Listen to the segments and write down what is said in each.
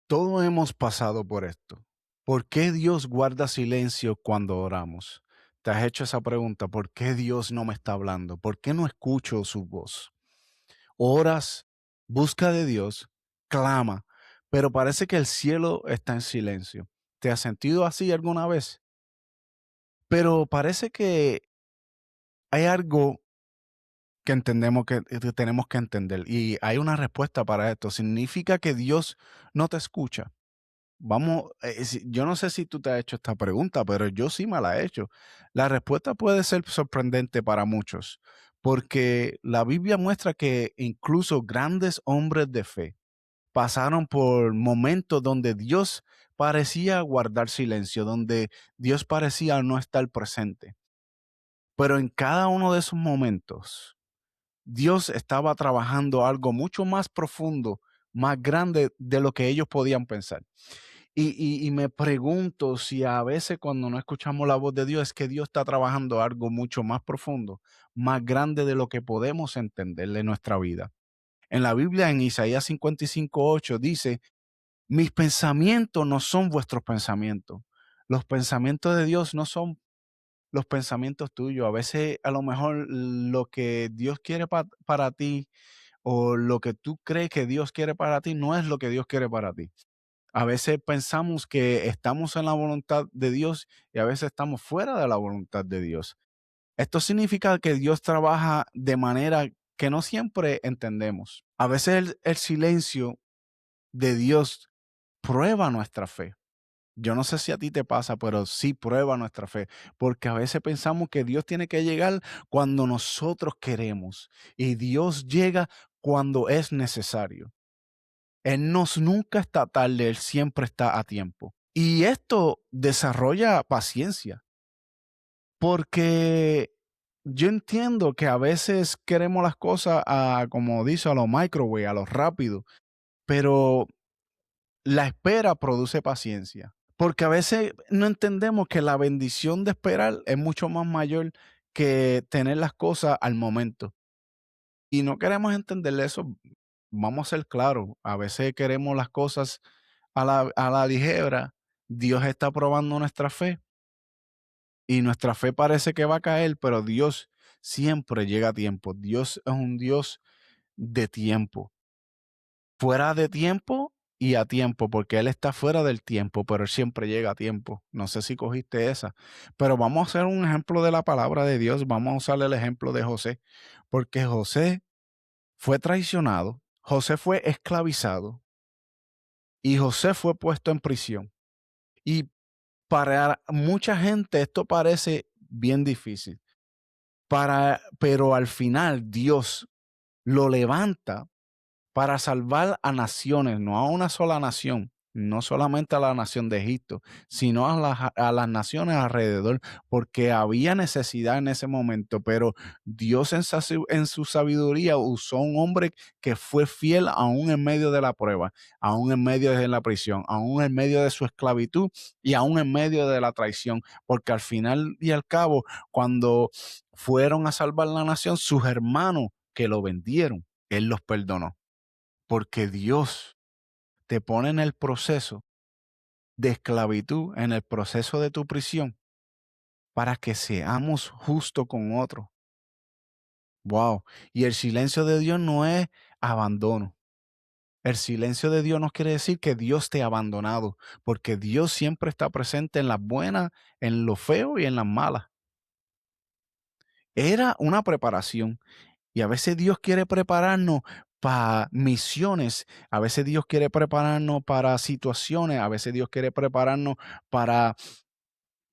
Todos hemos pasado por esto. ¿Por qué Dios guarda silencio cuando oramos? ¿Te has hecho esa pregunta? ¿Por qué Dios no me está hablando? ¿Por qué no escucho su voz? Oras, busca de Dios, clama, pero parece que el cielo está en silencio. ¿Te has sentido así alguna vez? Pero parece que hay algo que entendemos que tenemos que entender y hay una respuesta para esto. ¿Significa que Dios no te escucha? Vamos, yo no sé si tú te has hecho esta pregunta, pero yo sí me la he hecho. La respuesta puede ser sorprendente para muchos, porque la Biblia muestra que incluso grandes hombres de fe pasaron por momentos donde Dios parecía guardar silencio, donde Dios parecía no estar presente. Pero en cada uno de esos momentos, Dios estaba trabajando algo mucho más profundo, más grande de lo que ellos podían pensar. Y me pregunto si a veces cuando no escuchamos la voz de Dios es que Dios está trabajando algo mucho más profundo, más grande de lo que podemos entender de nuestra vida. En la Biblia, en Isaías 55:8 dice, mis pensamientos no son vuestros pensamientos. Los pensamientos de Dios no son los pensamientos tuyos. A veces, a lo mejor, lo que Dios quiere para ti o lo que tú crees que Dios quiere para ti no es lo que Dios quiere para ti. A veces pensamos que estamos en la voluntad de Dios y a veces estamos fuera de la voluntad de Dios. Esto significa que Dios trabaja de manera que no siempre entendemos. A veces el silencio de Dios prueba nuestra fe. Yo no sé si a ti te pasa, pero sí prueba nuestra fe, porque a veces pensamos que Dios tiene que llegar cuando nosotros queremos y Dios llega cuando es necesario. Él nunca está tarde, Él siempre está a tiempo. Y esto desarrolla paciencia, porque yo entiendo que a veces queremos las cosas como dice, a lo microwave, a lo rápido, pero la espera produce paciencia, porque a veces no entendemos que la bendición de esperar es mucho más mayor que tener las cosas al momento. Y no queremos entender eso, vamos a ser claros, a veces queremos las cosas a la ligera. Dios está probando nuestra fe y nuestra fe parece que va a caer, pero Dios siempre llega a tiempo. Dios es un Dios de tiempo, fuera de tiempo y a tiempo, porque Él está fuera del tiempo, pero Él siempre llega a tiempo. No sé si cogiste esa, pero vamos a hacer un ejemplo de la palabra de Dios. Vamos a usar el ejemplo de José, porque José fue traicionado, José fue esclavizado y José fue puesto en prisión. Y para mucha gente esto parece bien difícil, pero al final Dios lo levanta para salvar a naciones, no a una sola nación, no solamente a la nación de Egipto, sino a las naciones alrededor, porque había necesidad en ese momento, pero Dios en su sabiduría usó un hombre que fue fiel aún en medio de la prueba, aún en medio de la prisión, aún en medio de su esclavitud y aún en medio de la traición, porque al final y al cabo, cuando fueron a salvar la nación, sus hermanos que lo vendieron, él los perdonó. Porque Dios te pone en el proceso de esclavitud, en el proceso de tu prisión, para que seamos justos con otros. Wow. Y el silencio de Dios no es abandono. El silencio de Dios no quiere decir que Dios te ha abandonado, porque Dios siempre está presente en las buenas, en lo feo y en las malas. Era una preparación. Y a veces Dios quiere prepararnos para misiones, a veces Dios quiere prepararnos para situaciones, a veces Dios quiere prepararnos para,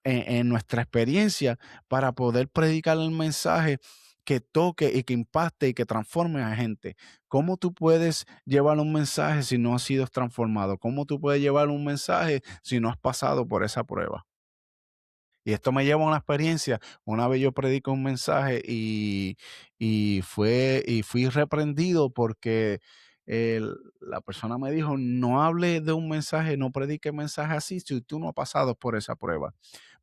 en nuestra experiencia, para poder predicar el mensaje que toque y que impacte y que transforme a gente. ¿Cómo tú puedes llevar un mensaje si no has sido transformado? ¿Cómo tú puedes llevar un mensaje si no has pasado por esa prueba? Y esto me lleva a una experiencia. Una vez yo predico un mensaje y fui reprendido porque la persona me dijo, no hable de un mensaje, no predique mensaje así si tú no has pasado por esa prueba,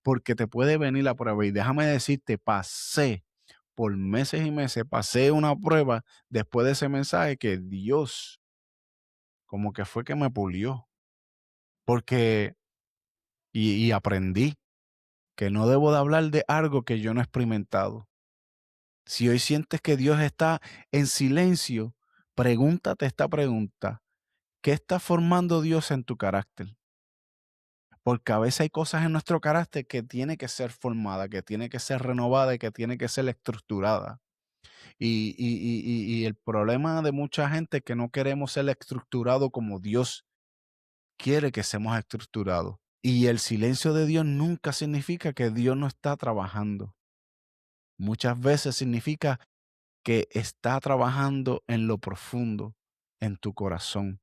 porque te puede venir la prueba. Y déjame decirte, pasé por meses y meses, pasé una prueba después de ese mensaje que Dios como que fue que me pulió. porque y aprendí que no debo de hablar de algo que yo no he experimentado. Si hoy sientes que Dios está en silencio, pregúntate esta pregunta: ¿qué está formando Dios en tu carácter? Porque a veces hay cosas en nuestro carácter que tiene que ser formada, que tiene que ser renovada y que tiene que ser estructurada. Y el problema de mucha gente es que no queremos ser estructurados como Dios quiere que seamos estructurados. Y el silencio de Dios nunca significa que Dios no está trabajando. Muchas veces significa que está trabajando en lo profundo, en tu corazón,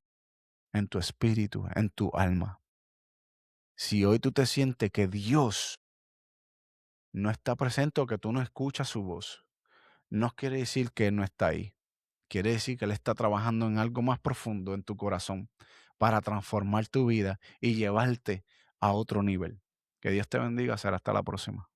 en tu espíritu, en tu alma. Si hoy tú te sientes que Dios no está presente o que tú no escuchas su voz, no quiere decir que Él no está ahí. Quiere decir que Él está trabajando en algo más profundo en tu corazón para transformar tu vida y llevarte a otro nivel. Que Dios te bendiga. Será hasta la próxima.